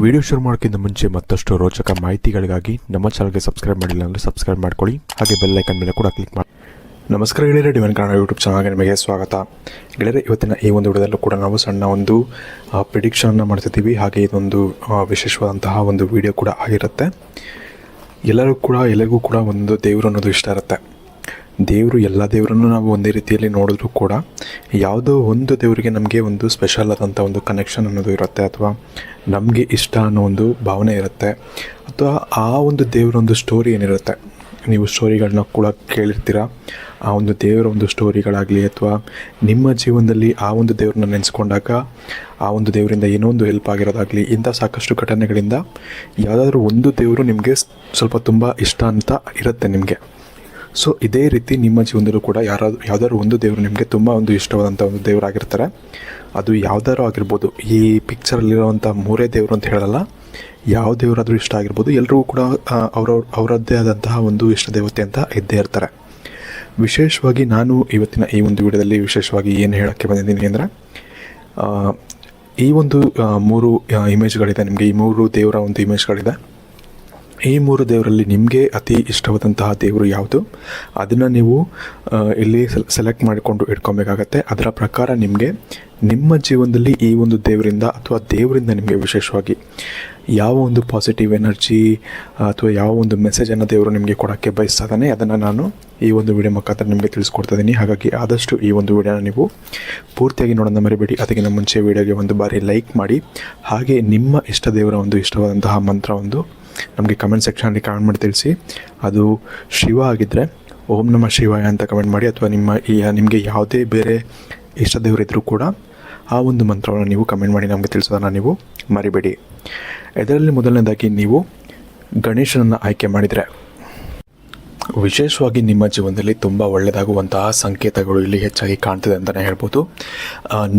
Video ಶುರು ಮಾಡೋಕ್ಕಿಂತ ಮುಂಚೆ ಮತ್ತಷ್ಟು ರೋಚಕ ಮಾಹಿತಿಗಳಿಗಾಗಿ ನಮ್ಮ ಚಾನಲ್ಗೆ ಸಬ್ಸ್ಕ್ರೈಬ್ ಮಾಡಿಲ್ಲ ಅಂದರೆ ಸಬ್ಸ್ಕ್ರೈಬ್ ಮಾಡ್ಕೊಳ್ಳಿ. ಹಾಗೆ ಬೆಲ್ ಐಕನ್ ಮೇಲೆ ಕೂಡ ಕ್ಲಿಕ್ ಮಾಡಿ. ನಮಸ್ಕಾರ ಗೆಳೆಯರೆ, ಡಿವೈನ್ ಕನ್ನಡ ಯೂಟ್ಯೂಬ್ ಚಾನಲ್ಗೆ ನಿಮಗೆ ಸ್ವಾಗತ. ಗೆಳೆಯರೆ, ಇವತ್ತಿನ ಈ ಒಂದು ವಿಡಿಯೋದಲ್ಲೂ ಕೂಡ ನಾವು ಸಣ್ಣ ಒಂದು ಪ್ರಿಡಿಕ್ಷನನ್ನು ಮಾಡ್ತಿದ್ದೀವಿ. ಹಾಗೆ ಇದೊಂದು ವಿಶೇಷವಾದಂತಹ ಒಂದು ವಿಡಿಯೋ ಕೂಡ ಆಗಿರುತ್ತೆ. ಎಲ್ಲರಿಗೂ ಕೂಡ ಒಂದು ದೇವರು ಅನ್ನೋದು ಇಷ್ಟ ಇರುತ್ತೆ. ದೇವರು ಎಲ್ಲ ದೇವರನ್ನು ನಾವು ಒಂದೇ ರೀತಿಯಲ್ಲಿ ನೋಡಿದ್ರೂ ಕೂಡ ಯಾವುದೋ ಒಂದು ದೇವರಿಗೆ ನಮಗೆ ಒಂದು ಸ್ಪೆಷಲ್ ಆದಂಥ ಒಂದು ಕನೆಕ್ಷನ್ ಅನ್ನೋದು ಇರುತ್ತೆ, ಅಥವಾ ನಮಗೆ ಇಷ್ಟ ಅನ್ನೋ ಒಂದು ಭಾವನೆ ಇರುತ್ತೆ, ಅಥವಾ ಆ ಒಂದು ದೇವರ ಒಂದು ಸ್ಟೋರಿ ಏನಿರುತ್ತೆ. ನೀವು ಸ್ಟೋರಿಗಳನ್ನ ಕೂಡ ಕೇಳಿರ್ತೀರ. ಆ ಒಂದು ದೇವರ ಒಂದು ಸ್ಟೋರಿಗಳಾಗಲಿ ಅಥವಾ ನಿಮ್ಮ ಜೀವನದಲ್ಲಿ ಆ ಒಂದು ದೇವ್ರನ್ನ ನೆನೆಸ್ಕೊಂಡಾಗ ಆ ಒಂದು ದೇವರಿಂದ ಏನೋ ಒಂದು ಹೆಲ್ಪ್ ಆಗಿರೋದಾಗಲಿ, ಇಂಥ ಸಾಕಷ್ಟು ಘಟನೆಗಳಿಂದ ಯಾವುದಾದ್ರೂ ಒಂದು ದೇವರು ನಿಮಗೆ ಸ್ವಲ್ಪ ತುಂಬ ಇಷ್ಟ ಅಂತ ಇರುತ್ತೆ ನಿಮಗೆ. ಸೊ ಇದೇ ರೀತಿ ನಿಮ್ಮ ಜೀವನದಲ್ಲೂ ಕೂಡ ಯಾವುದಾದ್ರು ಒಂದು ದೇವರು ನಿಮಗೆ ತುಂಬ ಒಂದು ಇಷ್ಟವಾದಂಥ ಒಂದು ದೇವರಾಗಿರ್ತಾರೆ. ಅದು ಯಾವುದಾದ್ರು ಆಗಿರ್ಬೋದು. ಈ ಪಿಕ್ಚರಲ್ಲಿರೋವಂಥ ಮೂರೇ ದೇವರು ಅಂತ ಹೇಳಲ್ಲ, ಯಾವ ದೇವರಾದರೂ ಇಷ್ಟ ಆಗಿರ್ಬೋದು. ಎಲ್ಲರಿಗೂ ಕೂಡ ಅವರದ್ದೇ ಆದಂತಹ ಒಂದು ಇಷ್ಟ ದೇವತೆ ಅಂತ ಇದ್ದೇ ಇರ್ತಾರೆ. ವಿಶೇಷವಾಗಿ ನಾನು ಇವತ್ತಿನ ಈ ಒಂದು ವಿಡಿಯೋದಲ್ಲಿ ವಿಶೇಷವಾಗಿ ಏನು ಹೇಳೋಕ್ಕೆ ಬಂದಿದ್ದೀನಿ ಅಂದರೆ, ಈ ಒಂದು ಮೂರು ಇಮೇಜ್ಗಳಿದೆ. ನಿಮಗೆ ಈ ಮೂರು ದೇವರ ಒಂದು ಇಮೇಜ್ಗಳಿದೆ. ಈ ಮೂರು ದೇವರಲ್ಲಿ ನಿಮಗೆ ಅತಿ ಇಷ್ಟವಾದಂತಹ ದೇವರು ಯಾವುದು, ಅದನ್ನು ನೀವು ಇಲ್ಲಿ ಸೆಲೆಕ್ಟ್ ಮಾಡಿಕೊಂಡು ಇಟ್ಕೊಬೇಕಾಗತ್ತೆ. ಅದರ ಪ್ರಕಾರ ನಿಮಗೆ ನಿಮ್ಮ ಜೀವನದಲ್ಲಿ ಈ ಒಂದು ದೇವರಿಂದ ಅಥವಾ ದೇವರಿಂದ ನಿಮಗೆ ವಿಶೇಷವಾಗಿ ಯಾವ ಒಂದು ಪಾಸಿಟಿವ್ ಎನರ್ಜಿ ಅಥವಾ ಯಾವ ಒಂದು ಮೆಸೇಜನ್ನು ದೇವರು ನಿಮಗೆ ಕೊಡೋಕ್ಕೆ ಬಯಸ್ತಾನೆ, ಅದನ್ನು ನಾನು ಈ ಒಂದು ವಿಡಿಯೋ ಮುಖಾಂತರ ನಿಮಗೆ ತಿಳಿಸ್ಕೊಡ್ತಾ ಇದ್ದೀನಿ. ಹಾಗಾಗಿ ಆದಷ್ಟು ಈ ಒಂದು ವಿಡಿಯೋನ ನೀವು ಪೂರ್ತಿಯಾಗಿ ನೋಡೋಣ ಮರಿಬೇಡಿ. ಅದಕ್ಕಿಂತ ಮುಂಚೆ ವಿಡಿಯೋಗೆ ಒಂದು ಬಾರಿ ಲೈಕ್ ಮಾಡಿ, ಹಾಗೆ ನಿಮ್ಮ ಇಷ್ಟ ದೇವರ ಒಂದು ಇಷ್ಟವಾದಂತಹ ಮಂತ್ರ ಒಂದು ನಮಗೆ ಕಮೆಂಟ್ ಸೆಕ್ಷನಲ್ಲಿ ಕಮೆಂಟ್ ಮಾಡಿ ತಿಳಿಸಿ. ಅದು ಶಿವ ಆಗಿದ್ದರೆ ಓಂ ನಮಃ ಶಿವಾಯ ಅಂತ ಕಮೆಂಟ್ ಮಾಡಿ, ಅಥವಾ ನಿಮಗೆ ಯಾವುದೇ ಬೇರೆ ಇಷ್ಟ ದೇವರಿದ್ದರೂ ಕೂಡ ಆ ಒಂದು ಮಂತ್ರವನ್ನು ನೀವು ಕಮೆಂಟ್ ಮಾಡಿ ನಮಗೆ ತಿಳಿಸೋದನ್ನು ನೀವು ಮರಿಬೇಡಿ. ಇದರಲ್ಲಿ ಮೊದಲನೇದಾಗಿ ನೀವು ಗಣೇಶನನ್ನು ಆಯ್ಕೆ ಮಾಡಿದರೆ ವಿಶೇಷವಾಗಿ ನಿಮ್ಮ ಜೀವನದಲ್ಲಿ ತುಂಬ ಒಳ್ಳೆಯದಾಗುವಂತಹ ಸಂಕೇತಗಳು ಇಲ್ಲಿ ಹೆಚ್ಚಾಗಿ ಕಾಣ್ತಿದೆ ಅಂತಲೇ ಹೇಳ್ಬೋದು.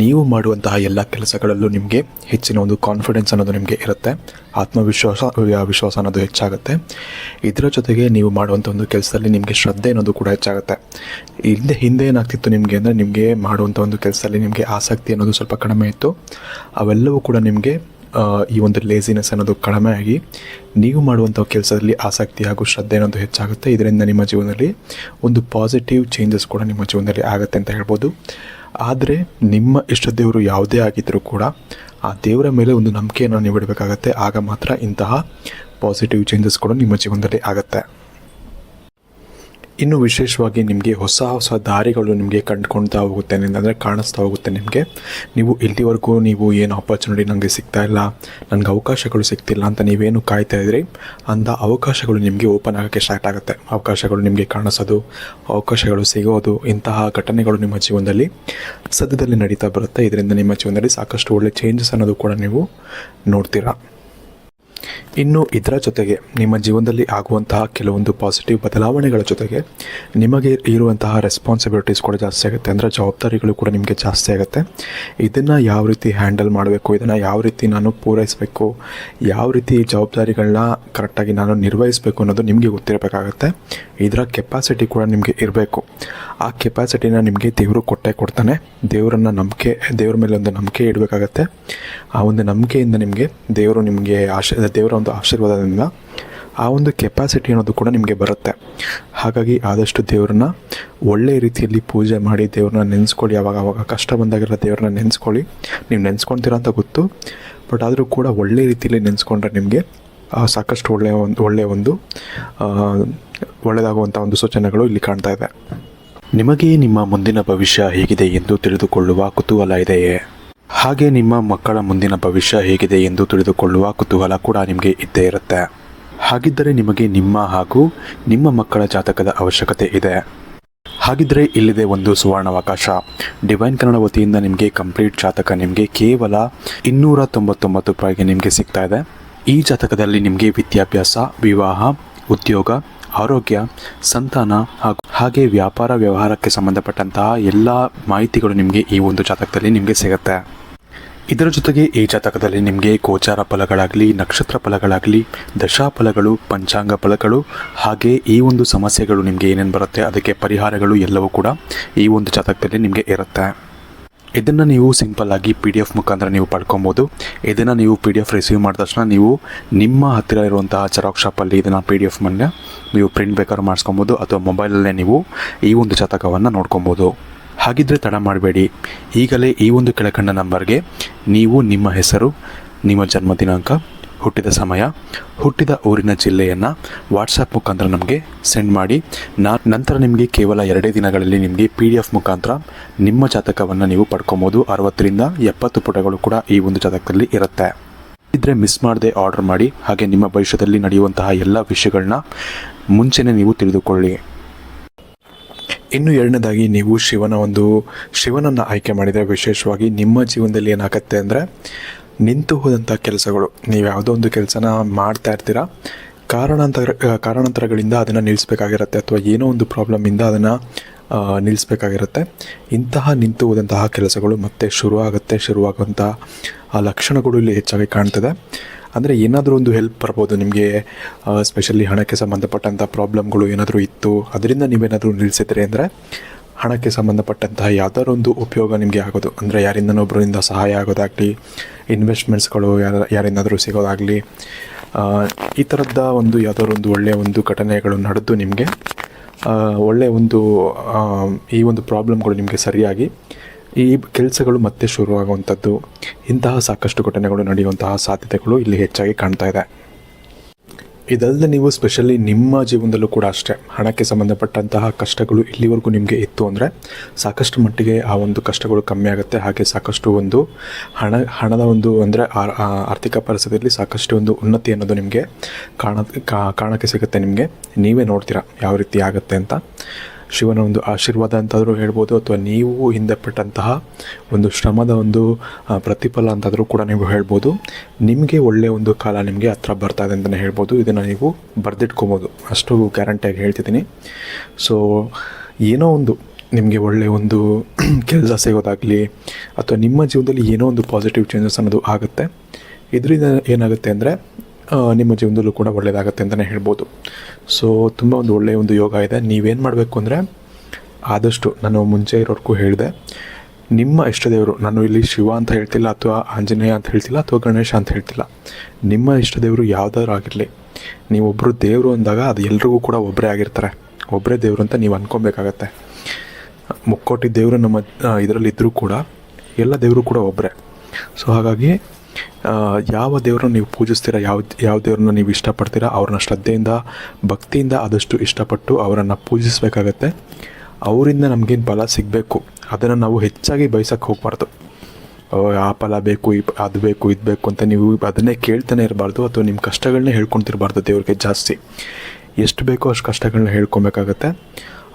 ನೀವು ಮಾಡುವಂತಹ ಎಲ್ಲ ಕೆಲಸಗಳಲ್ಲೂ ನಿಮಗೆ ಹೆಚ್ಚಿನ ಒಂದು ಕಾನ್ಫಿಡೆನ್ಸ್ ಅನ್ನೋದು ನಿಮಗೆ ಇರುತ್ತೆ. ವಿಶ್ವಾಸ ಅನ್ನೋದು ಹೆಚ್ಚಾಗುತ್ತೆ. ಇದರ ಜೊತೆಗೆ ನೀವು ಮಾಡುವಂಥ ಒಂದು ಕೆಲಸದಲ್ಲಿ ನಿಮಗೆ ಶ್ರದ್ಧೆ ಅನ್ನೋದು ಕೂಡ ಹೆಚ್ಚಾಗುತ್ತೆ. ಹಿಂದೆ ಏನಾಗ್ತಿತ್ತು ನಿಮಗೆ ಅಂದರೆ, ನಿಮಗೆ ಮಾಡುವಂಥ ಒಂದು ಕೆಲಸದಲ್ಲಿ ನಿಮಗೆ ಆಸಕ್ತಿ ಅನ್ನೋದು ಸ್ವಲ್ಪ ಕಡಿಮೆ ಇತ್ತು. ಅವೆಲ್ಲವೂ ಕೂಡ ನಿಮಗೆ ಈ ಒಂದು ಲೇಸಿನೆಸ್ ಅನ್ನೋದು ಕಡಿಮೆ ಆಗಿ ನೀವು ಮಾಡುವಂಥ ಕೆಲಸದಲ್ಲಿ ಆಸಕ್ತಿ ಹಾಗೂ ಶ್ರದ್ಧೆ ಅನ್ನೋದು ಹೆಚ್ಚಾಗುತ್ತೆ. ಇದರಿಂದ ನಿಮ್ಮ ಜೀವನದಲ್ಲಿ ಒಂದು ಪಾಸಿಟಿವ್ ಚೇಂಜಸ್ ಕೂಡ ನಿಮ್ಮ ಜೀವನದಲ್ಲಿ ಆಗುತ್ತೆ ಅಂತ ಹೇಳ್ಬೋದು. ಆದರೆ ನಿಮ್ಮ ಇಷ್ಟ ದೇವರು ಯಾವುದೇ ಆಗಿದ್ದರೂ ಕೂಡ ಆ ದೇವರ ಮೇಲೆ ಒಂದು ನಂಬಿಕೆಯನ್ನು ನೀವು ಇಡಬೇಕಾಗತ್ತೆ. ಆಗ ಮಾತ್ರ ಇಂತಹ ಪಾಸಿಟಿವ್ ಚೇಂಜಸ್ ಕೂಡ ನಿಮ್ಮ ಜೀವನದಲ್ಲಿ ಆಗುತ್ತೆ. ಇನ್ನು ವಿಶೇಷವಾಗಿ ನಿಮಗೆ ಹೊಸ ದಾರಿಗಳು ನಿಮಗೆ ಕಂಡುಕೊಳ್ತಾ ಹೋಗುತ್ತೆ, ಅಂದರೆ ಕಾಣಿಸ್ತಾ ಹೋಗುತ್ತೆ ನಿಮಗೆ. ನೀವು ಇಲ್ಲಿವರೆಗೂ ಏನು ಆಪರ್ಚುನಿಟಿ ನನಗೆ ಸಿಗ್ತಾ ಇಲ್ಲ, ನನಗೆ ಅವಕಾಶಗಳು ಸಿಗ್ತಿಲ್ಲ ಅಂತ ನೀವೇನು ಕಾಯ್ತಾ ಇದ್ರಿ, ಅಂಥ ಅವಕಾಶಗಳು ನಿಮಗೆ ಓಪನ್ ಆಗೋಕ್ಕೆ ಸ್ಟಾರ್ಟ್ ಆಗುತ್ತೆ. ಅವಕಾಶಗಳು ನಿಮಗೆ ಕಾಣಿಸೋದು, ಅವಕಾಶಗಳು ಸಿಗೋದು, ಇಂತಹ ಘಟನೆಗಳು ನಿಮ್ಮ ಜೀವನದಲ್ಲಿ ಸದ್ಯದಲ್ಲಿ ನಡೀತಾ ಬರುತ್ತೆ. ಇದರಿಂದ ನಿಮ್ಮ ಜೀವನದಲ್ಲಿ ಸಾಕಷ್ಟು ಒಳ್ಳೆ ಚೇಂಜಸ್ ಅನ್ನೋದು ಕೂಡ ನೀವು ನೋಡ್ತೀರಾ. ಇನ್ನು ಇದರ ಜೊತೆಗೆ ನಿಮ್ಮ ಜೀವನದಲ್ಲಿ ಆಗುವಂತಹ ಕೆಲವೊಂದು ಪಾಸಿಟಿವ್ ಬದಲಾವಣೆಗಳ ಜೊತೆಗೆ ನಿಮಗೆ ಇರುವಂತಹ ರೆಸ್ಪಾನ್ಸಿಬಿಲಿಟೀಸ್ ಕೂಡ ಜಾಸ್ತಿ ಆಗುತ್ತೆ, ಅಂದರೆ ಜವಾಬ್ದಾರಿಗಳು ಕೂಡ ನಿಮಗೆ ಜಾಸ್ತಿ ಆಗುತ್ತೆ. ಇದನ್ನು ಯಾವ ರೀತಿ ಹ್ಯಾಂಡಲ್ ಮಾಡಬೇಕು, ಇದನ್ನು ಯಾವ ರೀತಿ ನಾನು ಪೂರೈಸಬೇಕು, ಯಾವ ರೀತಿ ಜವಾಬ್ದಾರಿಗಳನ್ನ ಕರೆಕ್ಟಾಗಿ ನಾನು ನಿರ್ವಹಿಸಬೇಕು ಅನ್ನೋದು ನಿಮಗೆ ಗೊತ್ತಿರಬೇಕಾಗತ್ತೆ. ಇದರ ಕೆಪಾಸಿಟಿ ಕೂಡ ನಿಮಗೆ ಇರಬೇಕು. ಆ ಕೆಪಾಸಿಟಿನ ನಿಮಗೆ ದೇವರು ಕೊಡ್ತಾನೆ. ದೇವರ ಮೇಲೆ ಒಂದು ನಂಬಿಕೆ ಇಡಬೇಕಾಗತ್ತೆ. ಆ ಒಂದು ನಂಬಿಕೆಯಿಂದ ದೇವರ ಒಂದು ಆಶೀರ್ವಾದದಿಂದ ಆ ಒಂದು ಕೆಪಾಸಿಟಿ ಅನ್ನೋದು ಕೂಡ ನಿಮಗೆ ಬರುತ್ತೆ. ಹಾಗಾಗಿ ಆದಷ್ಟು ದೇವರನ್ನ ಒಳ್ಳೆಯ ರೀತಿಯಲ್ಲಿ ಪೂಜೆ ಮಾಡಿ ದೇವ್ರನ್ನ ನೆನೆಸ್ಕೊಳ್ಳಿ. ಆವಾಗ ಕಷ್ಟ ಬಂದಾಗೆಲ್ಲ ದೇವ್ರನ್ನ ನೆನೆಸ್ಕೊಳ್ಳಿ. ನೀವು ನೆನೆಸ್ಕೊಳ್ತೀರ ಅಂತ ಗೊತ್ತು, ಬಟ್ ಆದರೂ ಕೂಡ ಒಳ್ಳೆಯ ರೀತಿಯಲ್ಲಿ ನೆನೆಸ್ಕೊಂಡ್ರೆ ನಿಮಗೆ ಸಾಕಷ್ಟು ಒಳ್ಳೆಯದಾಗುವಂಥ ಒಂದು ಸೂಚನೆಗಳು ಇಲ್ಲಿ ಕಾಣ್ತಾ ಇದೆ. ನಿಮಗೆ ನಿಮ್ಮ ಮುಂದಿನ ಭವಿಷ್ಯ ಹೇಗಿದೆ ಎಂದು ತಿಳಿದುಕೊಳ್ಳುವ ಕುತೂಹಲ ಇದೆಯೇ? ಹಾಗೆ ನಿಮ್ಮ ಮಕ್ಕಳ ಮುಂದಿನ ಭವಿಷ್ಯ ಹೇಗಿದೆ ಎಂದು ತಿಳಿದುಕೊಳ್ಳುವ ಕುತೂಹಲ ಕೂಡ ನಿಮಗೆ ಇದ್ದೇ ಇರುತ್ತೆ. ಹಾಗಿದ್ದರೆ ನಿಮಗೆ ನಿಮ್ಮ ಹಾಗೂ ನಿಮ್ಮ ಮಕ್ಕಳ ಜಾತಕದ ಅವಶ್ಯಕತೆ ಇದೆ. ಹಾಗಿದ್ದರೆ ಇಲ್ಲಿದೆ ಒಂದು ಸುವರ್ಣಾವಕಾಶ. ಡಿವೈನ್ ಕನ್ನಡ ವತಿಯಿಂದ ನಿಮಗೆ ಕಂಪ್ಲೀಟ್ ಜಾತಕ ನಿಮಗೆ ಕೇವಲ 299 ರೂಪಾಯಿಗೆ ನಿಮಗೆ ಸಿಗ್ತಾ ಇದೆ. ಈ ಜಾತಕದಲ್ಲಿ ನಿಮಗೆ ವಿದ್ಯಾಭ್ಯಾಸ, ವಿವಾಹ, ಉದ್ಯೋಗ, ಆರೋಗ್ಯ, ಸಂತಾನ ಹಾಗೆ ವ್ಯಾಪಾರ ವ್ಯವಹಾರಕ್ಕೆ ಸಂಬಂಧಪಟ್ಟಂತಹ ಎಲ್ಲ ಮಾಹಿತಿಗಳು ನಿಮಗೆ ಈ ಒಂದು ಜಾತಕದಲ್ಲಿ ನಿಮಗೆ ಸಿಗುತ್ತೆ. ಇದರ ಜೊತೆಗೆ ಈ ಜಾತಕದಲ್ಲಿ ನಿಮಗೆ ಗೋಚಾರ ಫಲಗಳಾಗಲಿ, ನಕ್ಷತ್ರ ಫಲಗಳಾಗಲಿ, ದಶಾಫಲಗಳು, ಪಂಚಾಂಗ ಫಲಗಳು, ಹಾಗೆ ಈ ಒಂದು ಸಮಸ್ಯೆಗಳು ನಿಮಗೆ ಏನೇನು ಬರುತ್ತೆ ಅದಕ್ಕೆ ಪರಿಹಾರಗಳು ಎಲ್ಲವೂ ಕೂಡ ಈ ಒಂದು ಜಾತಕದಲ್ಲಿ ನಿಮಗೆ ಇರುತ್ತೆ. ಇದನ್ನು ನೀವು ಸಿಂಪಲ್ಲಾಗಿ PDF ಮುಖಾಂತರ ನೀವು ಪಡ್ಕೊಬೋದು. ಇದನ್ನು ನೀವು PDF ರಿಸೀವ್ ಮಾಡಿದ ತಕ್ಷಣ ನೀವು ನಿಮ್ಮ ಹತ್ತಿರ ಇರುವಂತಹ ಜೆರಾಕ್ಸ್ ಶಾಪಲ್ಲಿ ಇದನ್ನು PDF ಮನ್ನ ನೀವು ಪ್ರಿಂಟ್ ಬೇಕಾದ್ರೂ ಮಾಡಿಸ್ಕೊಬೋದು, ಅಥವಾ ಮೊಬೈಲಲ್ಲೇ ನೀವು ಈ ಒಂದು ಜಾತಕವನ್ನು ನೋಡ್ಕೊಬೋದು. ಹಾಗಿದ್ದರೆ ತಡ ಮಾಡಬೇಡಿ, ಈಗಲೇ ಈ ಒಂದು ಕೆಳಕಂಡ ನಂಬರ್ಗೆ ನೀವು ನಿಮ್ಮ ಹೆಸರು, ನಿಮ್ಮ ಜನ್ಮ ದಿನಾಂಕ, ಹುಟ್ಟಿದ ಸಮಯ, ಹುಟ್ಟಿದ ಊರಿನ ಜಿಲ್ಲೆಯನ್ನು ವಾಟ್ಸಪ್ ಮುಖಾಂತರ ನಮಗೆ ಸೆಂಡ್ ಮಾಡಿ. ನಂತರ ನಿಮಗೆ ಕೇವಲ 2 ದಿನಗಳಲ್ಲಿ ನಿಮಗೆ PDF ಮುಖಾಂತರ ನಿಮ್ಮ ಜಾತಕವನ್ನು ನೀವು ಪಡ್ಕೊಬೋದು. 60ರಿಂದ 70 ಪುಟಗಳು ಕೂಡ ಈ ಒಂದು ಜಾತಕದಲ್ಲಿ ಇರುತ್ತೆ. ಇದ್ರೆ ಮಿಸ್ ಮಾಡದೆ ಆರ್ಡರ್ ಮಾಡಿ. ಹಾಗೆ ನಿಮ್ಮ ಭವಿಷ್ಯದಲ್ಲಿ ನಡೆಯುವಂತಹ ಎಲ್ಲ ವಿಷಯಗಳನ್ನ ಮುಂಚೆನೇ ನೀವು ತಿಳಿದುಕೊಳ್ಳಿ. ಇನ್ನು ಎರಡನೇದಾಗಿ, ನೀವು ಶಿವನನ್ನು ಆಯ್ಕೆ ಮಾಡಿದರೆ ವಿಶೇಷವಾಗಿ ನಿಮ್ಮ ಜೀವನದಲ್ಲಿ ಏನಾಗುತ್ತೆ ಅಂದರೆ, ನಿಂತು ಹೋದಂಥ ಕೆಲಸಗಳು, ನೀವು ಯಾವುದೋ ಒಂದು ಕೆಲಸನ ಮಾಡ್ತಾ ಇರ್ತೀರ, ಕಾರಣಾಂತರಗಳಿಂದ ಅದನ್ನು ನಿಲ್ಲಿಸಬೇಕಾಗಿರುತ್ತೆ, ಅಥವಾ ಏನೋ ಒಂದು ಪ್ರಾಬ್ಲಮಿಂದ ಅದನ್ನು ನಿಲ್ಲಿಸಬೇಕಾಗಿರುತ್ತೆ. ಇಂತಹ ನಿಂತು ಹೋದಂತಹ ಕೆಲಸಗಳು ಮತ್ತೆ ಶುರುವಾಗುವಂಥ ಆ ಲಕ್ಷಣಗಳು ಇಲ್ಲಿ ಹೆಚ್ಚಾಗಿ ಕಾಣ್ತದೆ. ಅಂದರೆ ಏನಾದರೂ ಒಂದು ಹೆಲ್ಪ್ ಬರ್ಬೋದು ನಿಮಗೆ, ಸ್ಪೆಷಲಿ ಹಣಕ್ಕೆ ಸಂಬಂಧಪಟ್ಟಂಥ ಪ್ರಾಬ್ಲಮ್ಗಳು ಏನಾದರೂ ಇತ್ತು, ಅದರಿಂದ ನೀವೇನಾದರೂ ನಿಲ್ಲಿಸಿದ್ರಿ ಅಂದರೆ ಹಣಕ್ಕೆ ಸಂಬಂಧಪಟ್ಟಂತಹ ಯಾವ್ದಾದ್ರು ಒಂದು ಉಪಯೋಗ ನಿಮಗೆ ಆಗೋದು, ಅಂದರೆ ಯಾರಿಂದನೊಬ್ಬರಿಂದ ಸಹಾಯ ಆಗೋದಾಗಲಿ, ಇನ್ವೆಸ್ಟ್ಮೆಂಟ್ಸ್ಗಳು ಯಾರಿಂದಾದರೂ ಸಿಗೋದಾಗಲಿ, ಈ ಥರದ ಒಂದು ಯಾವುದಾದ್ರು ಒಂದು ಒಳ್ಳೆಯ ಒಂದು ಘಟನೆಗಳು ನಡೆದು ನಿಮಗೆ ಒಳ್ಳೆಯ ಒಂದು ಈ ಒಂದು ಪ್ರಾಬ್ಲಮ್ಗಳು ನಿಮಗೆ ಸರಿಯಾಗಿ ಈ ಕೆಲಸಗಳು ಮತ್ತೆ ಶುರುವಾಗುವಂಥದ್ದು, ಇಂತಹ ಸಾಕಷ್ಟು ಘಟನೆಗಳು ನಡೆಯುವಂತಹ ಸಾಧ್ಯತೆಗಳು ಇಲ್ಲಿ ಹೆಚ್ಚಾಗಿ ಕಾಣ್ತಾ ಇದೆ. ಇದಲ್ಲದೆ ನೀವು ಸ್ಪೆಷಲಿ ನಿಮ್ಮ ಜೀವನದಲ್ಲೂ ಕೂಡ ಅಷ್ಟೇ, ಹಣಕ್ಕೆ ಸಂಬಂಧಪಟ್ಟಂತಹ ಕಷ್ಟಗಳು ಇಲ್ಲಿವರೆಗೂ ನಿಮಗೆ ಇತ್ತು ಅಂದರೆ ಸಾಕಷ್ಟು ಮಟ್ಟಿಗೆ ಆ ಒಂದು ಕಷ್ಟಗಳು ಕಮ್ಮಿ ಆಗುತ್ತೆ. ಹಾಗೆ ಸಾಕಷ್ಟು ಒಂದು ಹಣದ ಒಂದು ಅಂದರೆ ಆರ್ಥಿಕ ಪರಿಸ್ಥಿತಿಯಲ್ಲಿ ಸಾಕಷ್ಟು ಒಂದು ಉನ್ನತಿ ಅನ್ನೋದು ನಿಮಗೆ ಕಾಣಕ್ಕೆ ಸಿಗುತ್ತೆ. ನಿಮಗೆ ನೀವೇ ನೋಡ್ತೀರಾ ಯಾವ ರೀತಿ ಆಗುತ್ತೆ ಅಂತ. ಶಿವನ ಒಂದು ಆಶೀರ್ವಾದ ಅಂತಾದರೂ ಹೇಳ್ಬೋದು, ಅಥವಾ ನೀವು ಹಿಂದೆ ಪಟ್ಟಂತಹ ಒಂದು ಶ್ರಮದ ಒಂದು ಪ್ರತಿಫಲ ಅಂತಾದರೂ ಕೂಡ ನೀವು ಹೇಳ್ಬೋದು. ನಿಮಗೆ ಒಳ್ಳೆಯ ಒಂದು ಕಾಲ ನಿಮಗೆ ಹತ್ರ ಬರ್ತಾ ಇದೆ ಅಂತಲೇ ಹೇಳ್ಬೋದು. ಇದನ್ನು ನೀವು ಬರೆದಿಟ್ಕೊಬೋದು, ಅಷ್ಟು ಗ್ಯಾರಂಟಿಯಾಗಿ ಹೇಳ್ತಿದ್ದೀನಿ. ಸೊ ಏನೋ ಒಂದು ನಿಮಗೆ ಒಳ್ಳೆಯ ಒಂದು ಕೆಲಸ ಸಿಗೋದಾಗಲಿ, ಅಥವಾ ನಿಮ್ಮ ಜೀವನದಲ್ಲಿ ಏನೋ ಒಂದು ಪಾಸಿಟಿವ್ ಚೇಂಜಸ್ ಅನ್ನೋದು ಆಗುತ್ತೆ. ಇದರಿಂದ ಏನಾಗುತ್ತೆ ಅಂದರೆ ನಿಮ್ಮ ಜೀವನದಲ್ಲೂ ಕೂಡ ಒಳ್ಳೆಯದಾಗುತ್ತೆ ಅಂತಲೇ ಹೇಳ್ಬೋದು. ಸೊ ತುಂಬ ಒಂದು ಒಳ್ಳೆಯ ಒಂದು ಯೋಗ ಇದೆ. ನೀವೇನು ಮಾಡಬೇಕು ಅಂದರೆ, ಆದಷ್ಟು ನಾನು ಮುಂಚೆ ಇರೋರ್ಗೂ ಹೇಳಿದೆ, ನಿಮ್ಮ ಇಷ್ಟದೇವರು, ನಾನು ಇಲ್ಲಿ ಶಿವ ಅಂತ ಹೇಳ್ತಿಲ್ಲ, ಅಥವಾ ಆಂಜನೇಯ ಅಂತ ಹೇಳ್ತಿಲ್ಲ, ಅಥವಾ ಗಣೇಶ ಅಂತ ಹೇಳ್ತಿಲ್ಲ, ನಿಮ್ಮ ಇಷ್ಟದೇವರು ಯಾವುದಾದ್ರು ಆಗಿರಲಿ, ನೀವೊಬ್ಬರು ದೇವರು ಅಂದಾಗ ಅದು ಎಲ್ರಿಗೂ ಕೂಡ ಒಬ್ಬರೇ ಆಗಿರ್ತಾರೆ, ಒಬ್ಬರೇ ದೇವರು ಅಂತ ನೀವು ಅಂದ್ಕೊಬೇಕಾಗತ್ತೆ. ಮುಕ್ಕೋಟಿ ದೇವರು ನಮ್ಮ ಇದರಲ್ಲಿದ್ದರೂ ಕೂಡ ಎಲ್ಲ ದೇವರು ಕೂಡ ಒಬ್ಬರೇ. ಸೊ ಹಾಗಾಗಿ ಯಾವ ದೇವರನ್ನ ನೀವು ಪೂಜಿಸ್ತೀರ, ಯಾವ ದೇವ್ರನ್ನ ನೀವು ಇಷ್ಟಪಡ್ತೀರಾ, ಅವ್ರನ್ನ ಶ್ರದ್ಧೆಯಿಂದ ಭಕ್ತಿಯಿಂದ ಆದಷ್ಟು ಇಷ್ಟಪಟ್ಟು ಅವರನ್ನು ಪೂಜಿಸಬೇಕಾಗತ್ತೆ. ಅವರಿಂದ ನಮಗೇನು ಫಲ ಸಿಗಬೇಕು ಅದನ್ನು ನಾವು ಹೆಚ್ಚಾಗಿ ಬಯಸಕ್ಕೆ ಹೋಗಬಾರ್ದು. ಆ ಫಲ ಬೇಕು, ಅದು ಬೇಕು, ಇದು ಬೇಕು ಅಂತ ನೀವು ಅದನ್ನೇ ಕೇಳ್ತಾನೆ ಇರಬಾರ್ದು, ಅಥವಾ ನಿಮ್ಮ ಕಷ್ಟಗಳನ್ನೇ ಹೇಳ್ಕೊತಿರಬಾರ್ದು ದೇವ್ರಿಗೆ ಜಾಸ್ತಿ. ಎಷ್ಟು ಬೇಕೋ ಅಷ್ಟು ಕಷ್ಟಗಳನ್ನ ಹೇಳ್ಕೊಬೇಕಾಗತ್ತೆ,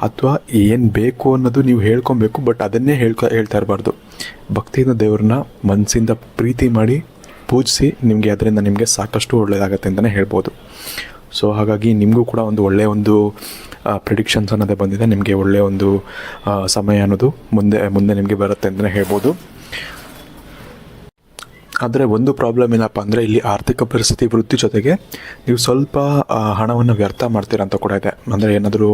ಅಥವಾ ಏನು ಬೇಕು ಅನ್ನೋದು ನೀವು ಹೇಳ್ಕೊಬೇಕು, ಬಟ್ ಅದನ್ನೇ ಹೇಳ್ತಾ ಇರಬಾರ್ದು. ಭಕ್ತಿಯಿಂದ ದೇವ್ರನ್ನ ಮನಸ್ಸಿಂದ ಪ್ರೀತಿ ಮಾಡಿ ಪೂಜಿಸಿ, ನಿಮಗೆ ಅದರಿಂದ ನಿಮಗೆ ಸಾಕಷ್ಟು ಒಳ್ಳೆಯದಾಗತ್ತೆ ಅಂತಲೇ ಹೇಳ್ಬೋದು. ಸೊ ಹಾಗಾಗಿ ನಿಮಗೂ ಕೂಡ ಒಂದು ಒಳ್ಳೆಯ ಒಂದು ಪ್ರಿಡಿಕ್ಷನ್ಸ್ ಅನ್ನೋದೇ ಬಂದಿದೆ. ನಿಮಗೆ ಒಳ್ಳೆಯ ಒಂದು ಸಮಯ ಅನ್ನೋದು ಮುಂದೆ ನಿಮಗೆ ಬರುತ್ತೆ ಅಂತಲೇ ಹೇಳ್ಬೋದು. ಆದರೆ ಒಂದು ಪ್ರಾಬ್ಲಮ್ ಏನಪ್ಪ ಅಂದರೆ, ಇಲ್ಲಿ ಆರ್ಥಿಕ ಪರಿಸ್ಥಿತಿ ವೃದ್ಧಿ ಜೊತೆಗೆ ನೀವು ಸ್ವಲ್ಪ ಹಣವನ್ನು ವ್ಯರ್ಥ ಮಾಡ್ತೀರ ಅಂತ ಕೂಡ ಇದೆ. ಅಂದರೆ ಏನಾದರೂ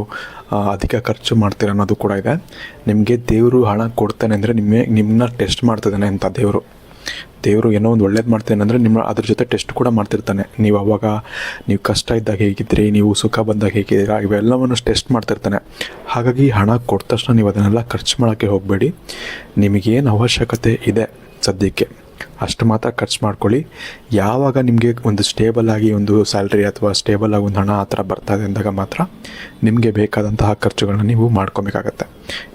ಅಧಿಕ ಖರ್ಚು ಮಾಡ್ತೀರ ಅನ್ನೋದು ಕೂಡ ಇದೆ. ನಿಮಗೆ ದೇವರು ಹಣ ಕೊಡ್ತಾನೆ ಅಂದರೆ ನಿಮ್ಮನ್ನ ಟೆಸ್ಟ್ ಮಾಡ್ತಿದ್ದಾನೆ ಅಂತ ದೇವರು ಏನೋ ಒಂದು ಒಳ್ಳೇದು ಮಾಡ್ತೇನೆ ಅಂದರೆ ಅದ್ರ ಜೊತೆ ಟೆಸ್ಟ್ ಕೂಡ ಮಾಡ್ತಿರ್ತಾನೆ. ನೀವು ಅವಾಗ ನೀವು ಕಷ್ಟ ಇದ್ದಾಗ ಹೇಗಿದ್ರಿ, ನೀವು ಸುಖ ಬಂದಾಗ ಹೇಗಿದ್ದೀರಾ, ಇವೆಲ್ಲವನ್ನು ಟೆಸ್ಟ್ ಮಾಡ್ತಿರ್ತಾನೆ. ಹಾಗಾಗಿ ಹಣ ಕೊಟ್ಟ ತಕ್ಷಣ ನೀವು ಅದನ್ನೆಲ್ಲ ಖರ್ಚು ಮಾಡೋಕ್ಕೆ ಹೋಗಬೇಡಿ. ನಿಮಗೇನು ಅವಶ್ಯಕತೆ ಇದೆ ಸದ್ಯಕ್ಕೆ ಅಷ್ಟು ಮಾತ್ರ ಖರ್ಚು ಮಾಡ್ಕೊಳ್ಳಿ. ಯಾವಾಗ ನಿಮಗೆ ಒಂದು ಸ್ಟೇಬಲ್ ಆಗಿ ಒಂದು ಸ್ಯಾಲ್ರಿ ಅಥವಾ ಸ್ಟೇಬಲ್ ಆಗಿ ಒಂದು ಹಣ ಆ ಥರ ಬರ್ತಾ ಇದೆ ಅಂದಾಗ ಮಾತ್ರ ನಿಮಗೆ ಬೇಕಾದಂತಹ ಖರ್ಚುಗಳನ್ನ ನೀವು ಮಾಡ್ಕೊಬೇಕಾಗತ್ತೆ.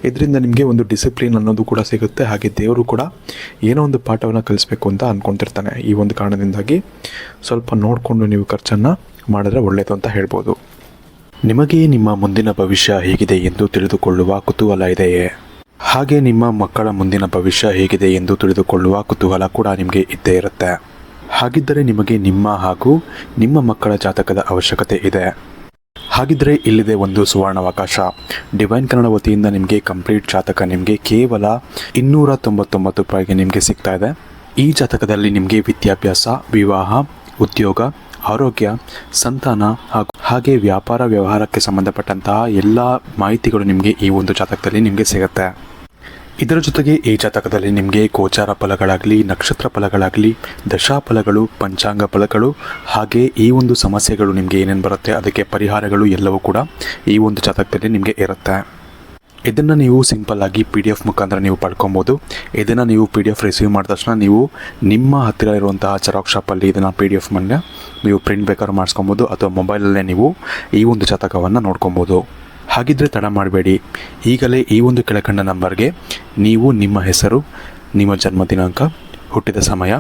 ಇದರಿಂದ ನಿಮಗೆ ಒಂದು ಡಿಸಿಪ್ಲಿನ್ ಅನ್ನೋದು ಕೂಡ ಸಿಗುತ್ತೆ. ಹಾಗೆ ದೇವರು ಕೂಡ ಏನೋ ಒಂದು ಪಾಠವನ್ನು ಕಲಿಸ್ಬೇಕು ಅಂತ ಅಂದ್ಕೊತಿರ್ತಾನೆ. ಈ ಒಂದು ಕಾರಣದಿಂದಾಗಿ ಸ್ವಲ್ಪ ನೋಡಿಕೊಂಡು ನೀವು ಖರ್ಚನ್ನು ಮಾಡಿದ್ರೆ ಒಳ್ಳೆಯದು ಅಂತ ಹೇಳ್ಬೋದು. ನಿಮಗೆ ನಿಮ್ಮ ಮುಂದಿನ ಭವಿಷ್ಯ ಹೇಗಿದೆ ಎಂದು ತಿಳಿದುಕೊಳ್ಳುವ ಕುತೂಹಲ ಇದೆಯೇ? ಹಾಗೆ ನಿಮ್ಮ ಮಕ್ಕಳ ಮುಂದಿನ ಭವಿಷ್ಯ ಹೇಗಿದೆ ಎಂದು ತಿಳಿದುಕೊಳ್ಳುವ ಕುತೂಹಲ ಕೂಡ ನಿಮಗೆ ಇದ್ದೇ ಇರುತ್ತೆ. ಹಾಗಿದ್ದರೆ ನಿಮಗೆ ನಿಮ್ಮ ಹಾಗೂ ನಿಮ್ಮ ಮಕ್ಕಳ ಜಾತಕದ ಅವಶ್ಯಕತೆ ಇದೆ. ಹಾಗಿದ್ದರೆ ಇಲ್ಲಿದೆ ಒಂದು ಸುವರ್ಣಾವಕಾಶ. ಡಿವೈನ್ ಕನ್ನಡ ವತಿಯಿಂದ ನಿಮಗೆ ಕಂಪ್ಲೀಟ್ ಜಾತಕ ನಿಮಗೆ ಕೇವಲ 299 ರೂಪಾಯಿಗೆ ನಿಮಗೆ ಸಿಗ್ತಾ ಇದೆ. ಈ ಜಾತಕದಲ್ಲಿ ನಿಮಗೆ ವಿದ್ಯಾಭ್ಯಾಸ, ವಿವಾಹ, ಉದ್ಯೋಗ, ಆರೋಗ್ಯ, ಸಂತಾನ ಹಾಗೆ ವ್ಯಾಪಾರ ವ್ಯವಹಾರಕ್ಕೆ ಸಂಬಂಧಪಟ್ಟಂತಹ ಎಲ್ಲ ಮಾಹಿತಿಗಳು ನಿಮಗೆ ಈ ಒಂದು ಜಾತಕದಲ್ಲಿ ನಿಮಗೆ ಸಿಗುತ್ತೆ. ಇದರ ಜೊತೆಗೆ ಈ ಜಾತಕದಲ್ಲಿ ನಿಮಗೆ ಗೋಚಾರ ಫಲಗಳಾಗಲಿ, ನಕ್ಷತ್ರ ಫಲಗಳಾಗಲಿ, ದಶಾಫಲಗಳು, ಪಂಚಾಂಗ ಫಲಗಳು, ಹಾಗೆ ಈ ಒಂದು ಸಮಸ್ಯೆಗಳು ನಿಮಗೆ ಏನೇನು ಬರುತ್ತೆ ಅದಕ್ಕೆ ಪರಿಹಾರಗಳು ಎಲ್ಲವೂ ಕೂಡ ಈ ಒಂದು ಜಾತಕದಲ್ಲಿ ನಿಮಗೆ ಇರುತ್ತೆ. ಇದನ್ನು ನೀವು ಸಿಂಪಲ್ಲಾಗಿ PDF ಮುಖಾಂತರ ನೀವು ಪಡ್ಕೊಬೋದು. ಇದನ್ನು ನೀವು PDF ರಿಸೀವ್ ಮಾಡಿದ ತಕ್ಷಣ ನೀವು ನಿಮ್ಮ ಹತ್ತಿರ ಇರುವಂತಹ ಜೆರಾಕ್ಸ್ ಶಾಪಲ್ಲಿ ಇದನ್ನು PDF ಮೇಲೆ ನೀವು ಪ್ರಿಂಟ್ ಬೇಕಾದ್ರೂ ಮಾಡಿಸ್ಕೊಬೋದು, ಅಥವಾ ಮೊಬೈಲಲ್ಲೇ ನೀವು ಈ ಒಂದು ಜಾತಕವನ್ನು ನೋಡ್ಕೊಬೋದು. ಹಾಗಿದ್ದರೆ ತಡ ಮಾಡಬೇಡಿ, ಈಗಲೇ ಈ ಒಂದು ಕೆಳಕಂಡ ನಂಬರ್ಗೆ ನೀವು ನಿಮ್ಮ ಹೆಸರು, ನಿಮ್ಮ ಜನ್ಮ ದಿನಾಂಕ, ಹುಟ್ಟಿದ ಸಮಯ,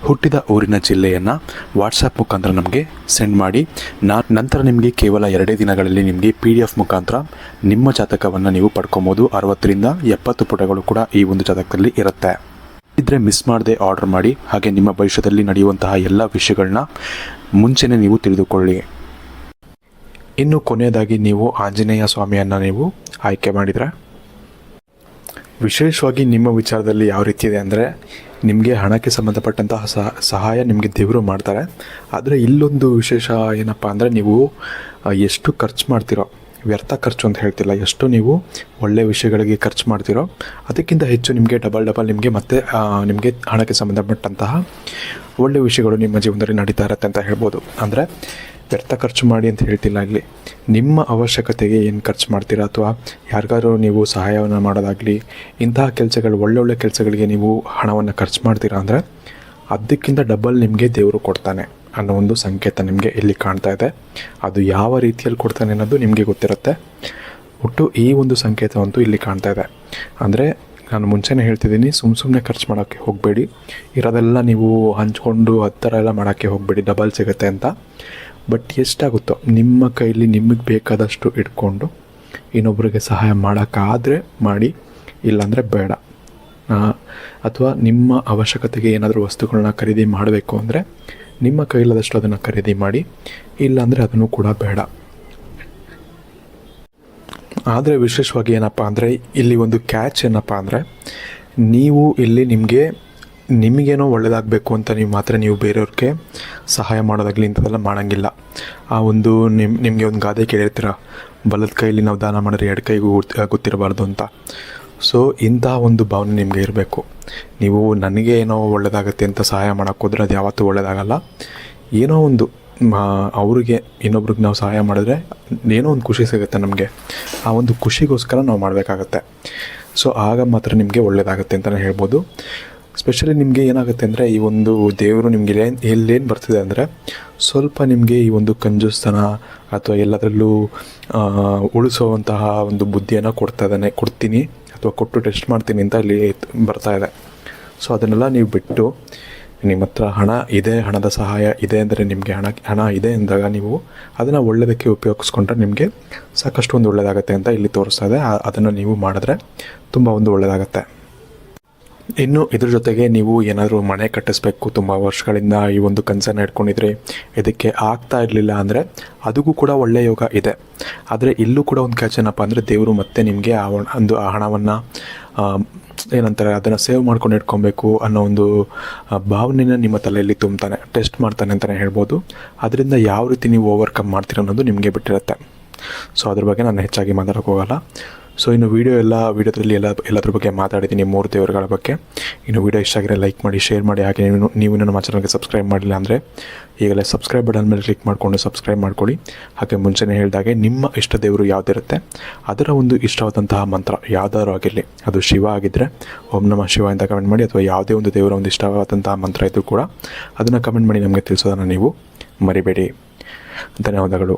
ಹುಟ್ಟಿದ ಊರಿನ ಜಿಲ್ಲೆಯನ್ನು ವಾಟ್ಸಪ್ ಮುಖಾಂತರ ನಮಗೆ ಸೆಂಡ್ ಮಾಡಿ. ನಂತರ ನಿಮಗೆ ಕೇವಲ 2 ದಿನಗಳಲ್ಲಿ ನಿಮಗೆ PDF ಮುಖಾಂತರ ನಿಮ್ಮ ಜಾತಕವನ್ನು ನೀವು ಪಡ್ಕೊಬೋದು. 60ರಿಂದ 70 ಪುಟಗಳು ಕೂಡ ಈ ಒಂದು ಜಾತಕದಲ್ಲಿ ಇರುತ್ತೆ. ಇದ್ರೆ ಮಿಸ್ ಮಾಡದೆ ಆರ್ಡರ್ ಮಾಡಿ, ಹಾಗೆ ನಿಮ್ಮ ಭವಿಷ್ಯದಲ್ಲಿ ನಡೆಯುವಂತಹ ಎಲ್ಲ ವಿಷಯಗಳನ್ನ ಮುಂಚೆನೇ ನೀವು ತಿಳಿದುಕೊಳ್ಳಿ. ಇನ್ನು ಕೊನೆಯದಾಗಿ ನೀವು ಆಂಜನೇಯ ಸ್ವಾಮಿಯನ್ನು ನೀವು ಆಯ್ಕೆ ಮಾಡಿದರೆ, ವಿಶೇಷವಾಗಿ ನಿಮ್ಮ ವಿಚಾರದಲ್ಲಿ ಯಾವ ರೀತಿ ಇದೆ ಅಂದರೆ, ನಿಮಗೆ ಹಣಕ್ಕೆ ಸಂಬಂಧಪಟ್ಟಂತಹ ಸಹಾಯ ನಿಮಗೆ ದೇವರು ಮಾಡ್ತಾರೆ. ಆದರೆ ಇಲ್ಲೊಂದು ವಿಶೇಷ ಏನಪ್ಪ ಅಂದರೆ, ನೀವು ಎಷ್ಟು ಖರ್ಚು ಮಾಡ್ತೀರೋ, ವ್ಯರ್ಥ ಖರ್ಚು ಅಂತ ಹೇಳ್ತಿಲ್ಲ, ಎಷ್ಟು ನೀವು ಒಳ್ಳೆಯ ವಿಷಯಗಳಿಗೆ ಖರ್ಚು ಮಾಡ್ತೀರೋ ಅದಕ್ಕಿಂತ ಹೆಚ್ಚು ನಿಮಗೆ ಡಬಲ್ ನಿಮಗೆ ಮತ್ತೆ ನಿಮಗೆ ಹಣಕ್ಕೆ ಸಂಬಂಧಪಟ್ಟಂತಹ ಒಳ್ಳೆಯ ವಿಷಯಗಳು ನಿಮ್ಮ ಜೀವನದಲ್ಲಿ ನಡೀತಾ ಇರುತ್ತೆ ಅಂತ ಹೇಳ್ಬೋದು. ಅಂದರೆ ವ್ಯರ್ಥ ಖರ್ಚು ಮಾಡಿ ಅಂತ ಹೇಳ್ತಿಲ್ಲ, ಇಲ್ಲಿ ನಿಮ್ಮ ಅವಶ್ಯಕತೆಗೆ ಏನು ಖರ್ಚು ಮಾಡ್ತೀರಾ, ಅಥವಾ ಯಾರಿಗಾದ್ರೂ ನೀವು ಸಹಾಯವನ್ನು ಮಾಡೋದಾಗಲಿ, ಇಂತಹ ಕೆಲಸಗಳು, ಒಳ್ಳೊಳ್ಳೆ ಕೆಲಸಗಳಿಗೆ ನೀವು ಹಣವನ್ನು ಖರ್ಚು ಮಾಡ್ತೀರಾ ಅಂದರೆ ಅದಕ್ಕಿಂತ ಡಬಲ್ ನಿಮಗೆ ದೇವರು ಕೊಡ್ತಾನೆ ಅನ್ನೋ ಒಂದು ಸಂಕೇತ ನಿಮಗೆ ಇಲ್ಲಿ ಕಾಣ್ತಾ ಇದೆ. ಅದು ಯಾವ ರೀತಿಯಲ್ಲಿ ಕೊಡ್ತಾನೆ ಅನ್ನೋದು ನಿಮಗೆ ಗೊತ್ತಿರುತ್ತೆ. ಒಟ್ಟು ಈ ಒಂದು ಸಂಕೇತವಂತೂ ಇಲ್ಲಿ ಕಾಣ್ತಾ ಇದೆ. ಅಂದರೆ ನಾನು ಮುಂಚೆನೇ ಹೇಳ್ತಿದ್ದೀನಿ, ಸುಮ್ಮನೆ ಖರ್ಚು ಮಾಡೋಕ್ಕೆ ಹೋಗಬೇಡಿ, ಇರೋದೆಲ್ಲ ನೀವು ಹಂಚ್ಕೊಂಡು ಆ ಥರ ಎಲ್ಲ ಮಾಡೋಕ್ಕೆ ಹೋಗಬೇಡಿ, ಡಬಲ್ ಸಿಗುತ್ತೆ ಅಂತ. ಬಟ್ ಎಷ್ಟಾಗುತ್ತೋ ನಿಮ್ಮ ಕೈಲಿ ನಿಮಗೆ ಬೇಕಾದಷ್ಟು ಇಟ್ಕೊಂಡು ಇನ್ನೊಬ್ಬರಿಗೆ ಸಹಾಯ ಮಾಡೋಕ್ಕಾದರೆ ಮಾಡಿ, ಇಲ್ಲಾಂದರೆ ಬೇಡ. ಅಥವಾ ನಿಮ್ಮ ಅವಶ್ಯಕತೆಗೆ ಏನಾದರೂ ವಸ್ತುಗಳನ್ನ ಖರೀದಿ ಮಾಡಬೇಕು ಅಂದರೆ ನಿಮ್ಮ ಕೈಲಾದಷ್ಟು ಅದನ್ನು ಖರೀದಿ ಮಾಡಿ, ಇಲ್ಲಾಂದರೆ ಅದನ್ನು ಕೂಡ ಬೇಡ. ಆದರೆ ವಿಶೇಷವಾಗಿ ಏನಪ್ಪ ಅಂದರೆ, ಇಲ್ಲಿ ಒಂದು ಕ್ಯಾಚ್ ಏನಪ್ಪ ಅಂದರೆ, ನೀವು ಇಲ್ಲಿ ನಿಮಗೇನೋ ಒಳ್ಳೆಯದಾಗಬೇಕು ಅಂತ ನೀವು ಬೇರೆಯವ್ರಿಗೆ ಸಹಾಯ ಮಾಡೋದಾಗಲಿ ಇಂಥದ್ದೆಲ್ಲ ಮಾಡೋಂಗಿಲ್ಲ. ಆ ಒಂದು ನಿಮಗೆ ಒಂದು ಗಾದೆ ಕೇಳಿರ್ತೀರ, ಬಲದ ಕೈಲಿ ನಾವು ದಾನ ಮಾಡಿದ್ರೆ ಎಡ ಕೈಗೂ ಗೊತ್ತಿರಬಾರ್ದು ಅಂತ. ಸೊ ಇಂತಹ ಒಂದು ಭಾವನೆ ನಿಮಗೆ ಇರಬೇಕು. ನೀವು ನನಗೆ ಏನೋ ಒಳ್ಳೆಯದಾಗತ್ತೆ ಅಂತ ಸಹಾಯ ಮಾಡೋಕ್ಕೋದ್ರೆ ಅದು ಯಾವತ್ತೂ ಒಳ್ಳೆಯದಾಗಲ್ಲ. ಏನೋ ಒಂದು ಅವ್ರಿಗೆ, ಇನ್ನೊಬ್ರಿಗೆ ನಾವು ಸಹಾಯ ಮಾಡಿದ್ರೆ ಏನೋ ಒಂದು ಖುಷಿ ಸಿಗುತ್ತೆ ನಮಗೆ. ಆ ಒಂದು ಖುಷಿಗೋಸ್ಕರ ನಾವು ಮಾಡಬೇಕಾಗತ್ತೆ. ಸೊ ಆಗ ಮಾತ್ರ ನಿಮಗೆ ಒಳ್ಳೆಯದಾಗತ್ತೆ ಅಂತಲೇ ಹೇಳ್ಬೋದು. ಸ್ಪೆಷಲಿ ನಿಮಗೆ ಏನಾಗುತ್ತೆ ಅಂದರೆ, ಈ ಒಂದು ದೇವರು ನಿಮಗೆ ಎಲ್ಲೇನು ಬರ್ತಿದೆ ಅಂದರೆ, ಸ್ವಲ್ಪ ನಿಮಗೆ ಈ ಒಂದು ಕಂಜೂಸ್ತನ ಅಥವಾ ಎಲ್ಲದರಲ್ಲೂ ಉಳಿಸೋವಂತಹ ಒಂದು ಬುದ್ಧಿಯನ್ನು ಕೊಡ್ತೀನಿ ಅಥವಾ ಕೊಟ್ಟು ಟೆಸ್ಟ್ ಮಾಡ್ತೀನಿ ಅಂತ ಇಲ್ಲಿ ಬರ್ತಾ ಇದೆ. ಸೊ ಅದನ್ನೆಲ್ಲ ನೀವು ಬಿಟ್ಟು, ನಿಮ್ಮ ಹತ್ರ ಹಣ ಇದೆ, ಹಣದ ಸಹಾಯ ಇದೆ ಅಂದರೆ, ನಿಮಗೆ ಹಣ ಇದೆ ಅಂದಾಗ ನೀವು ಅದನ್ನು ಒಳ್ಳೆಯದಕ್ಕೆ ಉಪಯೋಗಿಸ್ಕೊಂಡ್ರೆ ನಿಮಗೆ ಸಾಕಷ್ಟು ಒಂದು ಒಳ್ಳೆಯದಾಗತ್ತೆ ಅಂತ ಇಲ್ಲಿ ತೋರಿಸ್ತಾ ಇದೆ. ಅದನ್ನು ನೀವು ಮಾಡಿದ್ರೆ ತುಂಬ ಒಂದು ಒಳ್ಳೆಯದಾಗತ್ತೆ. ಇನ್ನು ಇದ್ರ ಜೊತೆಗೆ ನೀವು ಏನಾದರೂ ಮನೆ ಕಟ್ಟಿಸ್ಬೇಕು, ತುಂಬ ವರ್ಷಗಳಿಂದ ಈ ಒಂದು ಕನಸನ್ನು ಇಟ್ಕೊಂಡಿದ್ರೆ ಇದಕ್ಕೆ ಆಗ್ತಾ ಇರಲಿಲ್ಲ ಅಂದರೆ ಅದಕ್ಕೂ ಕೂಡ ಒಳ್ಳೆಯ ಯೋಗ ಇದೆ. ಆದರೆ ಇಲ್ಲೂ ಕೂಡ ಒಂದು ಕ್ಯಾಚ್ ಏನಪ್ಪ ಅಂದರೆ, ದೇವರು ಮತ್ತೆ ನಿಮಗೆ ಆ ಹಣವನ್ನು ಏನಂತಾರೆ ಅದನ್ನು ಸೇವ್ ಮಾಡ್ಕೊಂಡು ಇಟ್ಕೊಬೇಕು ಅನ್ನೋ ಒಂದು ಭಾವನೆನ ನಿಮ್ಮ ತಲೆಯಲ್ಲಿ ತುಂಬ್ತಾನೆ, ಟೆಸ್ಟ್ ಮಾಡ್ತಾನೆ ಅಂತಲೇ ಹೇಳ್ಬೋದು. ಅದರಿಂದ ಯಾವ ರೀತಿ ನೀವು ಓವರ್ಕಮ್ ಮಾಡ್ತೀರ ಅನ್ನೋದು ನಿಮಗೆ ಬಿಟ್ಟಿರುತ್ತೆ. ಸೊ ಅದ್ರ ಬಗ್ಗೆ ನಾನು ಹೆಚ್ಚಾಗಿ ಮಾತಾಡೋಕ್ಕೆ ಹೋಗಲ್ಲ. ಸೊ ಇನ್ನು ವೀಡಿಯೋದಲ್ಲಿ ಎಲ್ಲದ್ರ ಬಗ್ಗೆ ಮಾತಾಡಿದ್ದೀನಿ, 3 ದೇವರುಗಳ ಬಗ್ಗೆ. ಇನ್ನು ವೀಡಿಯೋ ಇಷ್ಟ ಆಗಿರೋ ಲೈಕ್ ಮಾಡಿ, ಶೇರ್ ಮಾಡಿ. ಹಾಗೆ ನೀವು ನಮ್ಮ ಚಾನಲ್ಗೆ ಸಬ್ಸ್ಕ್ರೈಬ್ ಮಾಡಿಲ್ಲ ಅಂದರೆ ಈಗಲೇ ಸಬ್ಸ್ಕ್ರೈಬ್ ಬಟನ್ ಮೇಲೆ ಕ್ಲಿಕ್ ಮಾಡಿಕೊಂಡು ಸಬ್ಸ್ಕ್ರೈಬ್ ಮಾಡ್ಕೊಳ್ಳಿ. ಹಾಗೆ ಮುಂಚೆನೇ ಹೇಳಿದಾಗೆ ನಿಮ್ಮ ಇಷ್ಟ ದೇವರು ಯಾವುದಿರುತ್ತೆ ಅದರ ಒಂದು ಇಷ್ಟವಾದಂತಹ ಮಂತ್ರ ಯಾವುದಾದ್ರು ಆಗಿರಲಿ, ಅದು ಶಿವ ಆಗಿದ್ದರೆ ಓಂ ನಮಃ ಶಿವ ಅಂತ ಕಮೆಂಟ್ ಮಾಡಿ, ಅಥವಾ ಯಾವುದೇ ಒಂದು ದೇವರ ಒಂದು ಇಷ್ಟವಾದಂತಹ ಮಂತ್ರ ಇದ್ದರೂ ಕೂಡ ಅದನ್ನು ಕಮೆಂಟ್ ಮಾಡಿ ನಮಗೆ ತಿಳಿಸೋದನ್ನು ನೀವು ಮರಿಬೇಡಿ. ಧನ್ಯವಾದಗಳು.